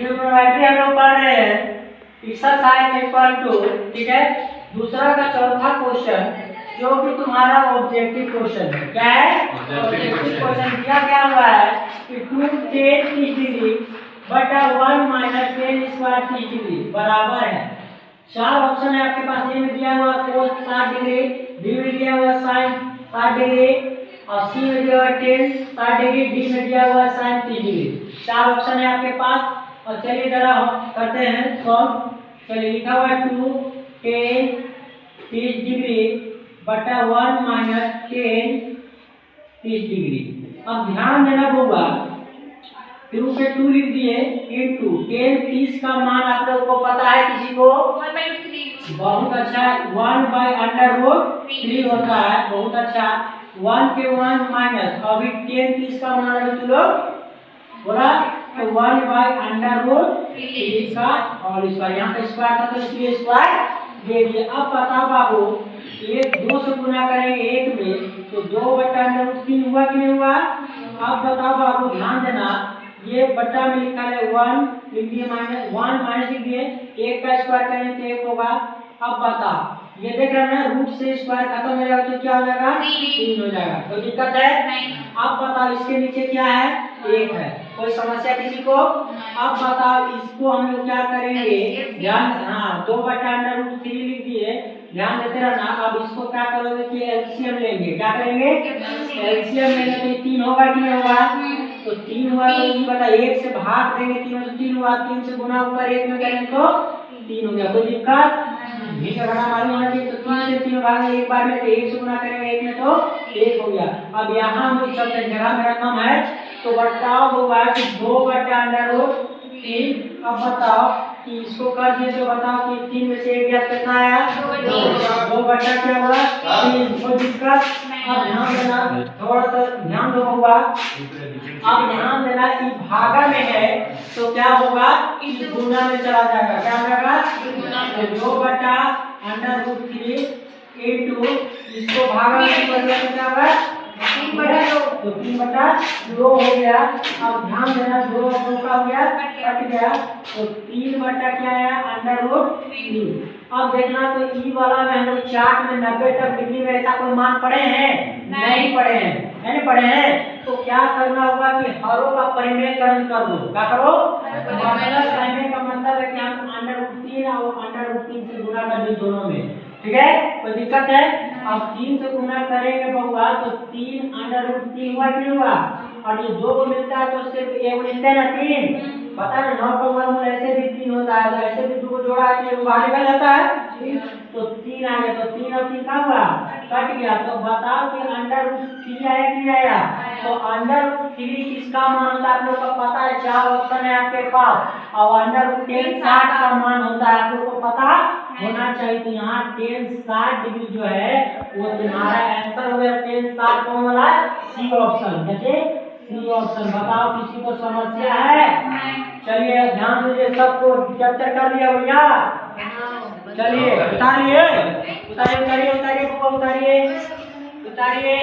Trigonometry हम लोग पढ़ रहे हैं, एक्सरसाइज इक्वल टू, ठीक है। दूसरा का चौथा क्वेश्चन जो कि तुम्हारा ऑब्जेक्टिव क्वेश्चन है, क्या है ऑब्जेक्टिव क्वेश्चन। क्या हुआ है कि 2 10 30 डिग्री बटा 1 माइनस 10 स्क्वायर 30 डिग्री बराबर है। चार ऑप्शन है आपके पास। ए में दिया हुआ कोस 60 डिग्री, बी में दिया हुआ साइन 60 डिग्री और सी में दिया हुआ टेन 60 डिग्री, डी में दिया हुआ साइन 30 डिग्री। चार ऑप्शन है आपके पास। और चलिए जरा करते हैं सॉल्व। चलिए लिखा हुआ है 2 10 30 डिग्री बटा 1 माइनस 10 30 डिग्री। अब ध्यान देना होगा, 2 पे 2 लिख दिए इनटू 10 30 का मान आप लोगों को पता है किसी को? 1/3। बहुत अच्छा, 1/√3 होता है, बहुत अच्छा। 1 के 1 माइनस, अभी 10 30 का मान अभी तुम लोग बोला तो 1/√3 का और इसका यहाँ पे स्क्वायर था तो इसलिए स्क्वायर दे दिए। अब बताओ बाबू, एक 2 से गुना करेंगे 1 में तो 2/√3 हुआ कि नहीं हुआ? अब बताओ बाबू, ध्यान देना, ये बट्टा में लिखा है 1 लिख दिए, माइनस 1 माइनस लिख दिए, 1 का स्क्वायर करेंगे तो 1 होगा। अब बताओ, ये देख रहे हैं रूट से स्क्वायर खत्म हो जाएगा तो क्या हो जाएगा? 3 हो जाएगा। कोई दिक्कत है? अब बताओ इसके नीचे क्या है? 1 है। कोई समस्या किसी को? अब बताओ इसको हम लोग क्या करेंगे? ध्यान, हाँ 2/√3 लिख दिए, ध्यान देते रहना। अब इसको क्या करोगे कि एलसीएम लेंगे। क्या करेंगे? एलसीएम लेंगे तो 3 होगा कि नहीं होगा? तो 3 हुआ तो ये बता 1 से भाग देंगे 3 तो 3 हुआ, 3 से गुना ऊपर 1 में करेंगे तो 3 हो गया। कोई दिक्कत? ठीक है, बड़ा मालूम होना चाहिए। तो 3 से 3 भाग एक बार में तो 1 से गुना करेंगे 1 में तो 1 हो गया। अब यहाँ हम लोग चलते हैं, जगह मेरा कम है तो बताओ होगा कि 2/√3। अब बताओ कि इसको कर दिए तो बताओ कि 3 में से 1 गया कितना आया? 2 बटा क्या हुआ? 3। कोई दिक्कत? अब ध्यान देना, थोड़ा सा ध्यान दो होगा। अब ध्यान देना कि भागा में है तो क्या होगा? इस गुना में चला जाएगा। क्या हो जाएगा? तो 2/√3 इनटू इसको भागा में बदलने में क्या होगा? 3/2। तो 3/2 हो गया। अब ध्यान देना, 2 का हो गया कट गया तो 3 क्या आया? √3। अब देखना तो ई वाला में हम लोग चार्ट में 90 तक डिग्री में ऐसा कोई मान पढ़े हैं? नहीं पढ़े हैं, नहीं पढ़े हैं। तो क्या करना होगा कि हरों का परिमेयकरण कर दो। क्या करो? मतलब करने का मतलब है कि हम √3 और √3 से गुना कर दी दोनों में, ठीक है? कोई दिक्कत है? अब 3 से गुना करेंगे बहुआ तो 3 √3 हुआ कि नहीं हुआ? और ये 2 को मिलता है तो सिर्फ एक मिलता है ना 3। पता है 9 का वर्गमूल ऐसे भी 3 होता है, तो ऐसे भी 2 को जोड़ा है तो बाहर निकल जाता है तो 3 आ गया। तो 3 और 3 कहाँ हुआ? कट गया। तो बताओ कि √3 आया कि नहीं आया? तो √3 किसका मान होता है आप लोग को पता है? 4 ऑप्शन है आपके पास और √10 60 का मान होता है, आप लोग को पता होना चाहिए। तो यहाँ 10 60 डिग्री जो है वो तुम्हारा आंसर हो गया। 10 60 कौन वाला? C option. कैसे? C option. बताओ किसी को समस्या है? चलिए ध्यान दीजिए, सबको कैप्चर कर लिया भैया? चलिए उतारिए उतारिए उतारिए उतारिए उतारिए उतारिए।